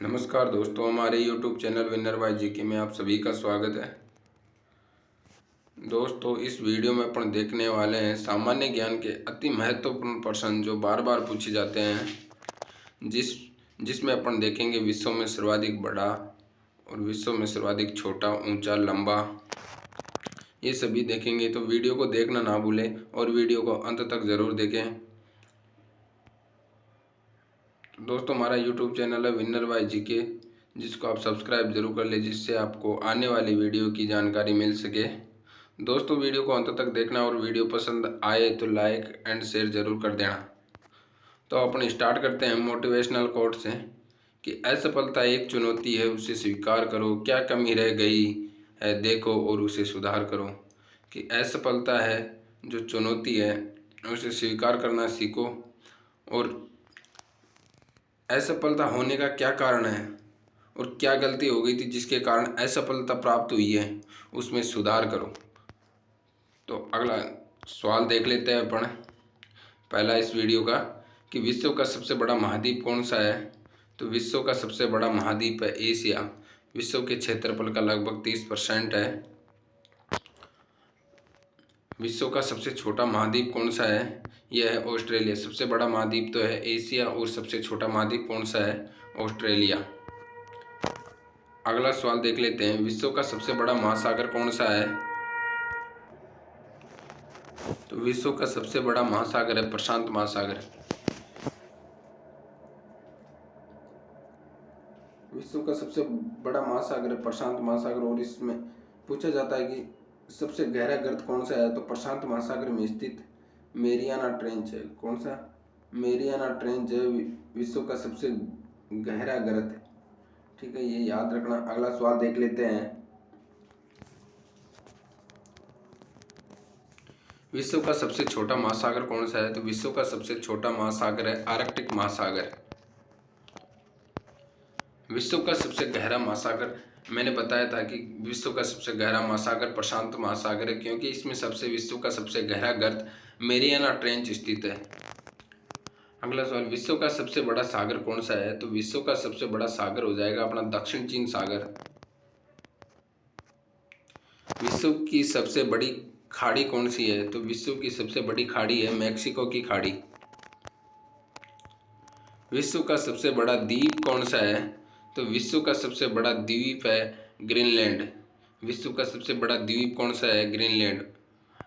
नमस्कार दोस्तों, हमारे YouTube channel Winner by GK में आप सभी का स्वागत है। दोस्तों, इस वीडियो में अपन देखने वाले हैं सामान्य ज्ञान के अति महत्वपूर्ण प्रश्न जो बार बार पूछे जाते हैं, जिसमें अपन देखेंगे विश्व में सर्वाधिक बड़ा और विश्व में सर्वाधिक छोटा, ऊंचा, लंबा, ये सभी देखेंगे। तो वीडियो को देखना ना भूलें और वीडियो को अंत तक ज़रूर देखें। दोस्तों, हमारा YouTube चैनल है विनर बाय जीके, जिसको आप सब्सक्राइब जरूर कर लें, जिससे आपको आने वाली वीडियो की जानकारी मिल सके। दोस्तों, वीडियो को अंत तक देखना और वीडियो पसंद आए तो लाइक एंड शेयर जरूर कर देना। तो अपन स्टार्ट करते हैं मोटिवेशनल कोट से कि असफलता एक चुनौती है, उसे स्वीकार करो। क्या कमी रह गई है देखो और उसे सुधार करो। कि असफलता है जो चुनौती है, उसे स्वीकार करना सीखो और असफलता होने का क्या कारण है और क्या गलती हो गई थी जिसके कारण असफलता प्राप्त हुई है, उसमें सुधार करो। तो अगला सवाल देख लेते हैं अपन पहला इस वीडियो का कि विश्व का सबसे बड़ा महाद्वीप कौन सा है। तो विश्व का सबसे बड़ा महाद्वीप है एशिया। विश्व के क्षेत्रफल का लगभग 30% है। विश्व का सबसे छोटा महाद्वीप कौन सा है? यह है ऑस्ट्रेलिया। सबसे बड़ा महाद्वीप तो है एशिया और सबसे छोटा महाद्वीप कौन सा है? ऑस्ट्रेलिया। अगला सवाल देख लेते हैं, विश्व का सबसे बड़ा महासागर कौन सा है? तो विश्व का सबसे बड़ा महासागर है प्रशांत महासागर। विश्व का सबसे बड़ा महासागर है प्रशांत महासागर और इसमें पूछा जाता है कि सबसे गहरा गर्त कौन सा है। तो प्रशांत महासागर में स्थित मेरियाना ट्रेंच है। कौन सा? मेरियाना ट्रेंच है विश्व का सबसे गहरा गर्त है। ठीक है, ये याद रखना। अगला सवाल देख लेते हैं, विश्व का सबसे छोटा महासागर कौन सा है? तो विश्व का सबसे छोटा महासागर है आर्कटिक महासागर। विश्व का सबसे गहरा महासागर मैंने बताया था कि विश्व का सबसे गहरा महासागर प्रशांत महासागर है, क्योंकि इसमें विश्व का सबसे गहरा गर्त मेरियाना ट्रेंच स्थित है। अगला सवाल, विश्व का सबसे बड़ा सागर कौन सा है? तो विश्व का सबसे बड़ा सागर हो जाएगा अपना दक्षिण चीन सागर। विश्व की सबसे बड़ी खाड़ी कौन सी है? तो विश्व की सबसे बड़ी खाड़ी है मैक्सिको की खाड़ी। विश्व का सबसे बड़ा द्वीप कौन सा है? तो विश्व का सबसे बड़ा द्वीप है ग्रीनलैंड। विश्व का सबसे बड़ा द्वीप कौन सा है? ग्रीनलैंड।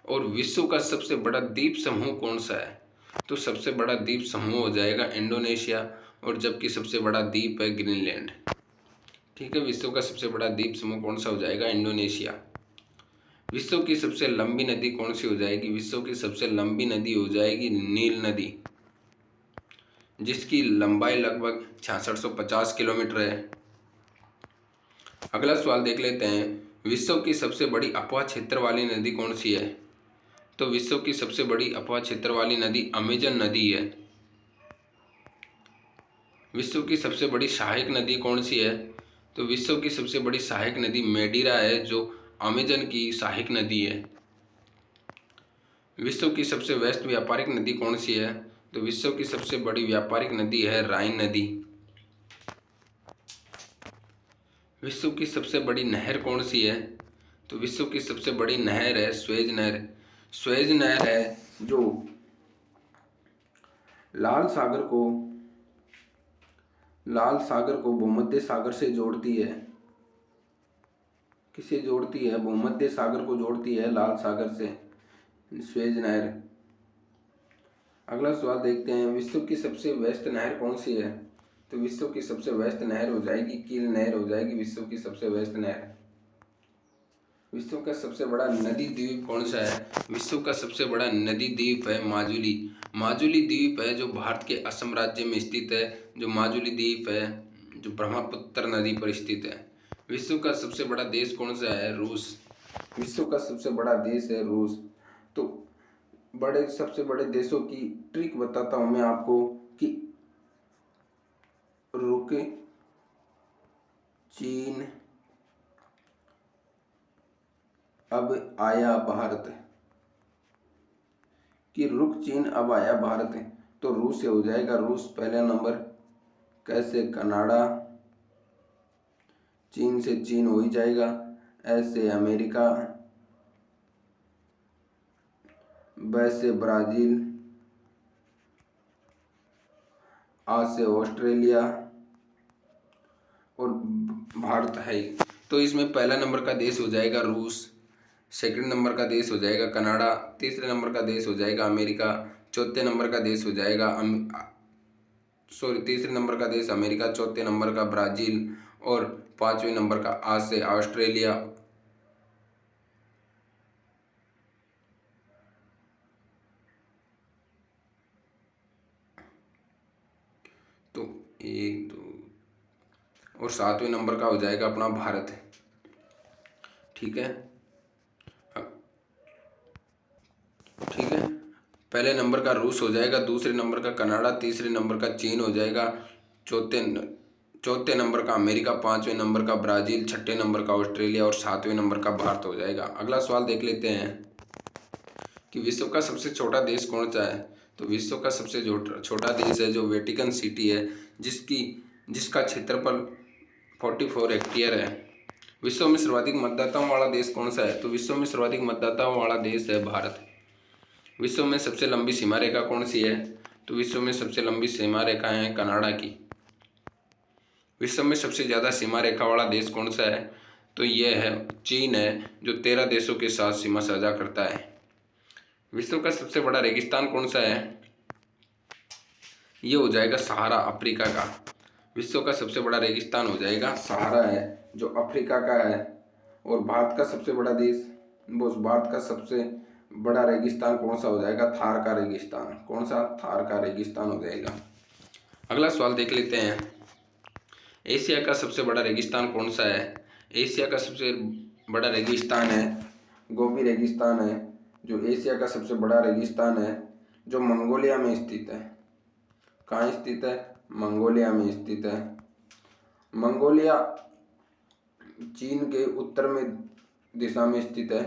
और विश्व का सबसे बड़ा द्वीप समूह कौन सा है? तो सबसे बड़ा द्वीप समूह हो जाएगा इंडोनेशिया, और जबकि सबसे बड़ा द्वीप है ग्रीनलैंड। ठीक है, विश्व का सबसे बड़ा द्वीप समूह कौन सा हो जाएगा? इंडोनेशिया। विश्व की सबसे लंबी नदी कौन सी हो जाएगी? विश्व की सबसे लंबी नदी हो जाएगी नील नदी, जिसकी लंबाई लगभग 6650 किलोमीटर है। अगला सवाल देख लेते हैं, विश्व की सबसे बड़ी अपवाह क्षेत्र वाली नदी कौन सी है? तो विश्व की सबसे बड़ी अपवाह क्षेत्र वाली नदी अमेजन नदी है। विश्व की सबसे बड़ी सहायक नदी कौन सी है? तो विश्व की सबसे बड़ी सहायक नदी मेडिरा है, जो अमेजन की सहायक नदी है। विश्व की सबसे व्यस्त व्यापारिक नदी कौन सी है? तो विश्व की सबसे बड़ी व्यापारिक नदी है राइन नदी। विश्व की सबसे बड़ी नहर कौन सी है? तो विश्व की सबसे बड़ी नहर है स्वेज नहर। स्वेज नहर है जो लाल सागर को भूमध्य सागर से जोड़ती है। किसे जोड़ती है? भूमध्य सागर को जोड़ती है लाल सागर से स्वेज नहर। अगला सवाल देखते हैं, विश्व की सबसे व्यस्त नहर कौन सी है? तो विश्व की सबसे व्यस्त नहर हो जाएगी कील नहर हो जाएगी विश्व की सबसे व्यस्त नहर। विश्व का सबसे बड़ा नदी द्वीप कौन सा है? विश्व का सबसे बड़ा नदी द्वीप है माजुली। माजुली द्वीप है जो भारत के असम राज्य में स्थित है। जो माजुली द्वीप है जो ब्रह्मपुत्र नदी पर स्थित है। विश्व का सबसे बड़ा देश कौन सा है? रूस। विश्व का सबसे बड़ा देश है रूस। तो सबसे बड़े देशों की ट्रिक बताता हूं मैं आपको कि रुक चीन अब आया भारत, कि रुक चीन अब आया भारत। तो रूस से हो जाएगा रूस पहला नंबर। कैसे? कनाडा, चीन से चीन हो ही जाएगा, एस से अमेरिका, ब से ब्राज़ील, आ से ऑस्ट्रेलिया और भारत है। तो इसमें पहला नंबर का देश हो जाएगा रूस, सेकंड नंबर का देश हो जाएगा कनाडा, तीसरे नंबर का देश हो जाएगा अमेरिका, चौथे नंबर का देश हो जाएगा तीसरे नंबर का देश अमेरिका, चौथे नंबर का ब्राज़ील और पांचवें नंबर का आज से ऑस्ट्रेलिया। तो एक दो और सातवें नंबर का हो जाएगा अपना भारत। ठीक है, ठीक है। पहले नंबर का रूस हो जाएगा, दूसरे नंबर का कनाडा, तीसरे नंबर का चीन हो जाएगा, चौथे नंबर का अमेरिका, पांचवें नंबर का ब्राज़ील, छठे नंबर का ऑस्ट्रेलिया और सातवें नंबर का भारत हो जाएगा। अगला सवाल देख लेते हैं कि विश्व का सबसे छोटा देश कौन सा है। तो विश्व का सबसे छोटा देश है जो वेटिकन सिटी है, जिसका क्षेत्रफल 44 हेक्टेयर है। विश्व में सर्वाधिक मतदाताओं वाला देश कौन सा है। तो विश्व में सर्वाधिक मतदाताओं वाला देश है भारत। विश्व में सबसे लंबी सीमा रेखा कौन सी है। तो विश्व में सबसे लंबी सीमा रेखा है कनाडा की। विश्व में सबसे ज़्यादा सीमा रेखा वाला देश कौन सा है। तो यह है चीन है, जो 13 देशों के साथ सीमा साझा करता है। विश्व का सबसे बड़ा रेगिस्तान कौन सा है। ये हो जाएगा सहारा, अफ्रीका का। विश्व का सबसे बड़ा रेगिस्तान हो जाएगा सहारा है, जो अफ्रीका का है। और भारत का सबसे बड़ा देश, भारत का सबसे बड़ा रेगिस्तान कौन सा हो जाएगा। थार का रेगिस्तान। कौन सा। थार का रेगिस्तान हो जाएगा। अगला सवाल देख लेते हैं, एशिया का सबसे बड़ा रेगिस्तान कौन सा है। एशिया का सबसे बड़ा रेगिस्तान है गोबी रेगिस्तान है, जो एशिया का सबसे बड़ा रेगिस्तान है, जो मंगोलिया में स्थित है। कहाँ स्थित है। मंगोलिया में स्थित है। मंगोलिया चीन के उत्तर में दिशा में स्थित है।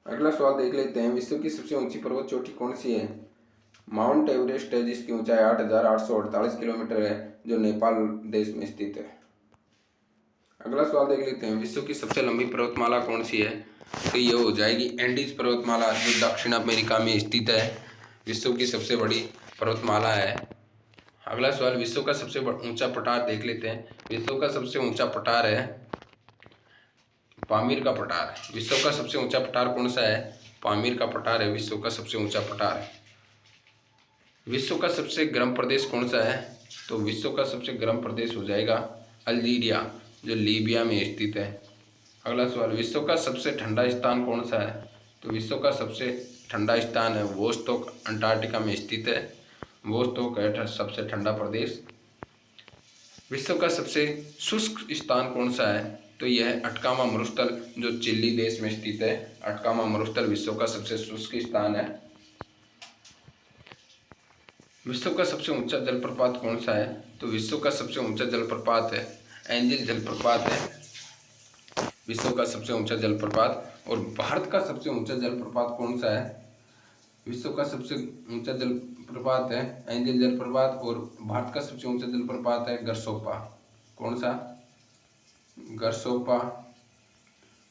अगला सवाल देख लेते हैं, विश्व की सबसे ऊंची पर्वत चोटी कौन सी है। माउंट एवरेस्ट है, जिसकी ऊंचाई 8,848 किलोमीटर है, जो नेपाल देश में स्थित है। अगला सवाल देख लेते हैं, विश्व की सबसे लंबी पर्वतमाला कौन सी है। तो ये हो जाएगी एंडीज पर्वतमाला, जो दक्षिण अमेरिका में स्थित है। विश्व की सबसे बड़ी पर्वतमाला है। अगला सवाल, विश्व का सबसे ऊंचा पठार देख लेते हैं। विश्व का सबसे ऊंचा पठार है पामीर का पठार। विश्व का सबसे ऊंचा पठार कौन सा है। पामीर का पठार है विश्व का सबसे ऊंचा पठार। विश्व का सबसे गर्म प्रदेश कौन सा है। तो विश्व का सबसे गर्म प्रदेश हो जाएगा अल्जीरिया, जो लीबिया में स्थित है। अगला सवाल, विश्व का सबसे ठंडा स्थान कौन सा है। तो विश्व का सबसे ठंडा स्थान है वोस्टोक, अंटार्कटिका में स्थित है। वोस्टोक है सबसे ठंडा प्रदेश। विश्व का सबसे शुष्क स्थान कौन सा है। तो यह है अटकामा मरुस्थल, जो चिली देश में स्थित है। अटकामा मरुस्थल विश्व का सबसे शुष्क स्थान है। विश्व का सबसे ऊंचा जलप्रपात कौन सा है। तो विश्व का सबसे ऊंचा जलप्रपात है एंजिल जलप्रपात है, विश्व का सबसे ऊंचा जलप्रपात। और भारत का सबसे ऊंचा जलप्रपात कौन सा है। विश्व का सबसे ऊंचा जलप्रपात है एंजिल जलप्रपात, और भारत का सबसे ऊंचा जलप्रपात है गरसोप्पा। कौन सा। गरसोप्पा,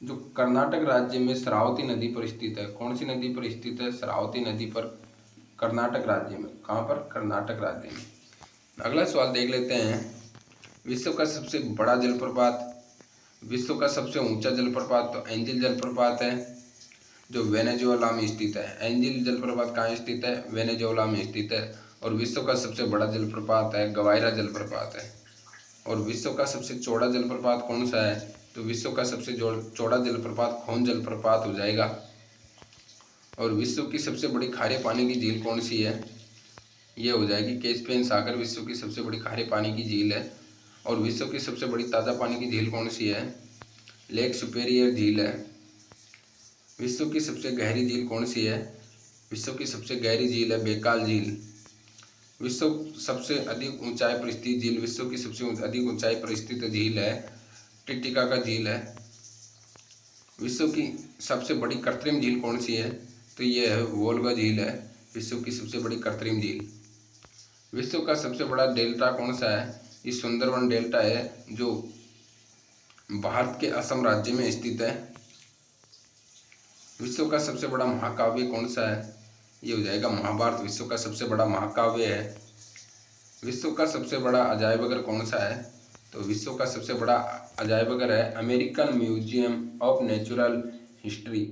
जो कर्नाटक राज्य में शरावती नदी पर स्थित है। कौन सी नदी पर स्थित है। शरावती नदी पर, कर्नाटक राज्य में। कहाँ पर। कर्नाटक राज्य में। अगला सवाल देख लेते हैं, विश्व का सबसे बड़ा जलप्रपात, विश्व का सबसे ऊंचा जलप्रपात तो एंजिल जलप्रपात है, जो वेनेजुएला में स्थित है। एंजिल जलप्रपात कहाँ स्थित है। वेनेजुएला में स्थित है। और विश्व का सबसे बड़ा जलप्रपात है गवायरा जलप्रपात है। और विश्व का सबसे चौड़ा जलप्रपात कौन सा है। तो विश्व का सबसे चौड़ा जलप्रपात खोन जलप्रपात हो जाएगा। और विश्व की सबसे बड़ी खारे पानी की झील कौन सी है। ये हो जाएगी कैस्पियन सागर, विश्व की सबसे बड़ी खारे पानी की झील है। और विश्व की सबसे बड़ी ताज़ा पानी की झील कौन सी है। लेक सुपेरियर झील है। विश्व की सबसे गहरी झील कौन सी है। विश्व की सबसे गहरी झील है बेकाल झील। विश्व सबसे अधिक ऊंचाई पर स्थित झील, विश्व की सबसे अधिक ऊंचाई पर स्थित झील है टिटिकाका झील है। विश्व की सबसे बड़ी कृत्रिम झील कौन सी है। तो यह है वोल्गा झील है, विश्व की सबसे बड़ी कृत्रिम झील। विश्व का सबसे बड़ा डेल्टा कौन सा है। ये सुंदरवन डेल्टा है, जो भारत के असम राज्य में स्थित है। विश्व का सबसे बड़ा महाकाव्य कौन सा है? ये हो जाएगा महाभारत विश्व का सबसे बड़ा महाकाव्य है। विश्व का सबसे बड़ा अजायब घर कौन सा है? तो विश्व का सबसे बड़ा अजायब घर है American museum of natural history.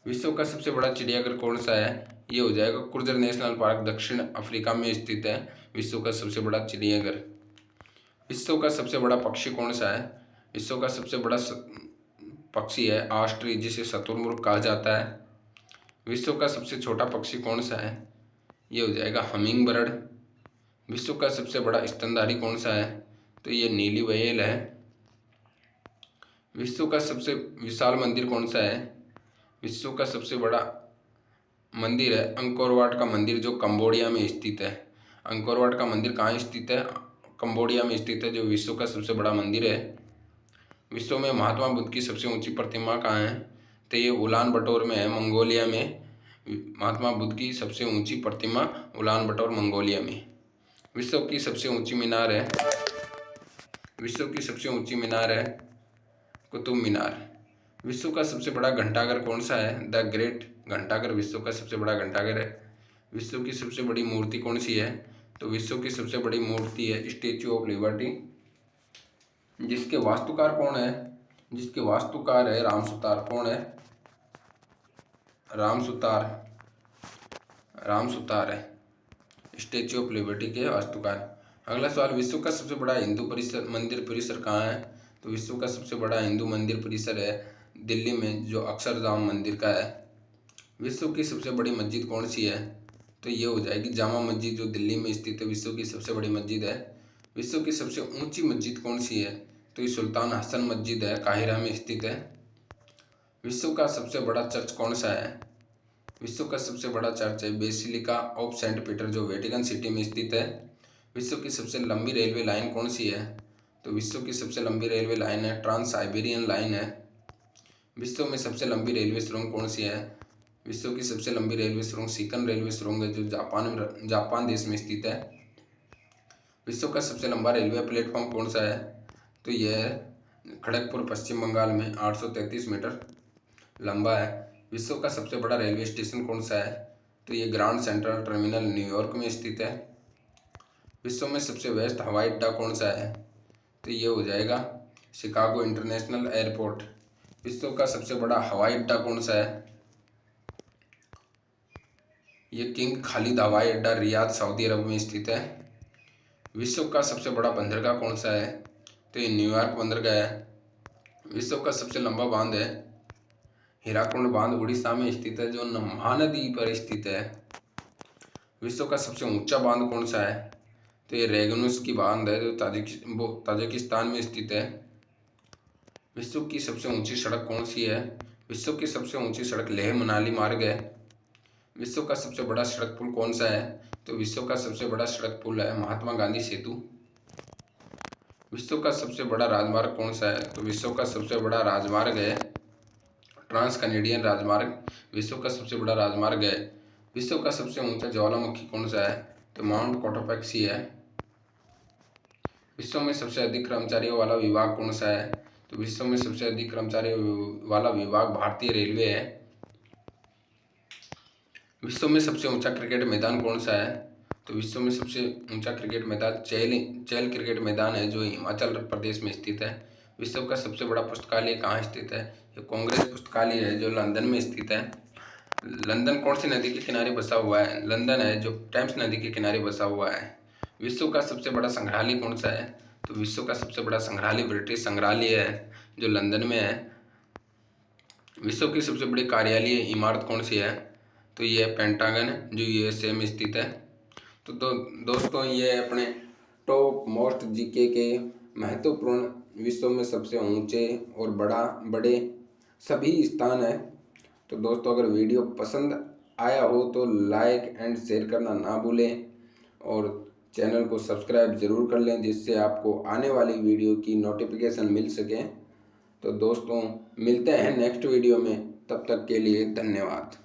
विश्व का सबसे बड़ा चिड़ियाघर कौन सा है? ये हो जाएगा कुर्जर नेशनल पार्क दक्षिण अफ्रीका में स्थित है विश्व का सबसे बड़ा चिड़ियाघर। विश्व का सबसे बड़ा पक्षी कौन सा है? विश्व का सबसे बड़ा पक्षी है ऑस्ट्रिच जिसे शुतुरमुर्ग कहा जाता है। विश्व का सबसे छोटा पक्षी कौन सा है? ये हो जाएगा हमिंग बर्ड। विश्व का सबसे बड़ा स्तनधारी कौन सा है? तो ये नीली व्हेल है। विश्व का सबसे विशाल मंदिर कौन सा है? विश्व का सबसे बड़ा मंदिर है अंकोर वाट का मंदिर जो कंबोडिया में स्थित है। अंकोर वाट का मंदिर कहाँ स्थित है? कंबोडिया में स्थित है जो विश्व का सबसे बड़ा मंदिर है। विश्व में महात्मा बुद्ध की सबसे ऊंची प्रतिमा कहाँ है? तो ये उलान बटोर में है मंगोलिया में। महात्मा बुद्ध की सबसे ऊंची प्रतिमा उलान बटोर मंगोलिया में। विश्व की सबसे ऊंची मीनार है कुतुब मीनार। विश्व का सबसे बड़ा घंटाघर कौन सा है? द ग्रेट घंटाघर विश्व का सबसे बड़ा घंटाघर है। विश्व की सबसे बड़ी मूर्ति कौन सी है? तो विश्व की सबसे बड़ी मूर्ति है स्टैच्यू ऑफ लिबर्टी। जिसके वास्तुकार कौन है? जिसके वास्तुकार है राम सुतार। कौन है? राम सुतार है स्टैच्यू ऑफ लिबर्टी के वास्तुकार। अगला सवाल, विश्व का सबसे बड़ा हिंदू मंदिर परिसर कहाँ है? तो विश्व का सबसे बड़ा हिंदू मंदिर परिसर है दिल्ली में जो अक्षरधाम मंदिर का है। विश्व की सबसे बड़ी मस्जिद कौन सी है? तो ये हो जाएगी जामा मस्जिद जो दिल्ली में स्थित है विश्व की सबसे बड़ी मस्जिद है। विश्व की सबसे ऊंची मस्जिद कौन सी है? तो ये सुल्तान हसन मस्जिद है काहिरा में स्थित है। विश्व का सबसे बड़ा चर्च कौन सा है? विश्व का सबसे बड़ा चर्च है बेसिलिका ऑफ सेंट पीटर जो वेटिकन सिटी में स्थित है। विश्व की सबसे लंबी रेलवे लाइन कौन सी है? तो विश्व की सबसे लंबी रेलवे लाइन है ट्रांस साइबेरियन लाइन है। विश्व में सबसे लंबी रेलवे सुरंग कौन सी है? विश्व की सबसे लंबी रेलवे सुरंग सिकन रेलवे सुरंग है जो जापान देश में स्थित है। विश्व का सबसे लंबा रेलवे प्लेटफॉर्म कौन सा है? तो यह है खड़गपुर पश्चिम बंगाल में 833 मीटर लंबा है। विश्व का सबसे बड़ा रेलवे स्टेशन कौन सा है? तो ये ग्रांड सेंट्रल टर्मिनल न्यूयॉर्क में स्थित है। विश्व में सबसे व्यस्त हवाई अड्डा कौन सा है? तो ये हो जाएगा शिकागो इंटरनेशनल एयरपोर्ट। विश्व का सबसे बड़ा हवाई अड्डा कौन सा है? ये किंग खालिद हवाई अड्डा रियाद सऊदी अरब में स्थित है। विश्व का सबसे बड़ा बंदरगाह कौन सा है? तो ये न्यूयॉर्क बंदरगाह है। विश्व का सबसे लंबा बांध है हीराकुंड बांध उड़ीसा में स्थित है जो महानदी पर स्थित है। विश्व का सबसे ऊंचा बांध कौन सा है? तो ये रेगनुस की बांध है जो ताजिकिस्तान में स्थित है। विश्व की सबसे ऊंची सड़क कौन सी है? विश्व की सबसे ऊंची सड़क लेह मनाली मार्ग है। विश्व का सबसे बड़ा सड़क पुल कौन सा है? तो विश्व का सबसे बड़ा सड़क पुल है महात्मा गांधी सेतु। विश्व का सबसे बड़ा राजमार्ग कौन सा है? तो विश्व का सबसे बड़ा राजमार्ग है ट्रांस कैनेडियन राजमार्ग विश्व का सबसे बड़ा राजमार्ग है। विश्व का सबसे ऊंचा ज्वालामुखी कौन सा है? तो माउंट कोटोपैक्सी है। विश्व में सबसे अधिक कर्मचारियों वाला विभाग कौन सा है? तो विश्व में सबसे अधिक कर्मचारियों वाला विभाग भारतीय रेलवे है। विश्व में सबसे ऊंचा क्रिकेट मैदान कौन सा है? तो विश्व में सबसे ऊंचा क्रिकेट मैदान चैल क्रिकेट मैदान है जो हिमाचल प्रदेश में स्थित है। विश्व का सबसे बड़ा पुस्तकालय कहाँ स्थित है? ये कांग्रेस पुस्तकालय है जो लंदन में स्थित है। लंदन कौन सी नदी के किनारे बसा हुआ है? लंदन है जो टेम्स नदी के किनारे बसा हुआ है। विश्व का सबसे बड़ा संग्रहालय कौन सा है? तो विश्व का सबसे बड़ा संग्रहालय ब्रिटिश संग्रहालय है जो लंदन में है। विश्व की सबसे बड़ी कार्यालय इमारत कौन सी है? तो ये पेंटागन जो यूएसए में स्थित है। तो दोस्तों ये अपने टॉप मोस्ट जीके के महत्वपूर्ण विश्व में सबसे ऊंचे और बड़े सभी स्थान है। तो दोस्तों अगर वीडियो पसंद आया हो तो लाइक एंड शेयर करना ना भूलें और चैनल को सब्सक्राइब ज़रूर कर लें जिससे आपको आने वाली वीडियो की नोटिफिकेशन मिल सके। तो दोस्तों मिलते हैं नेक्स्ट वीडियो में, तब तक के लिए धन्यवाद।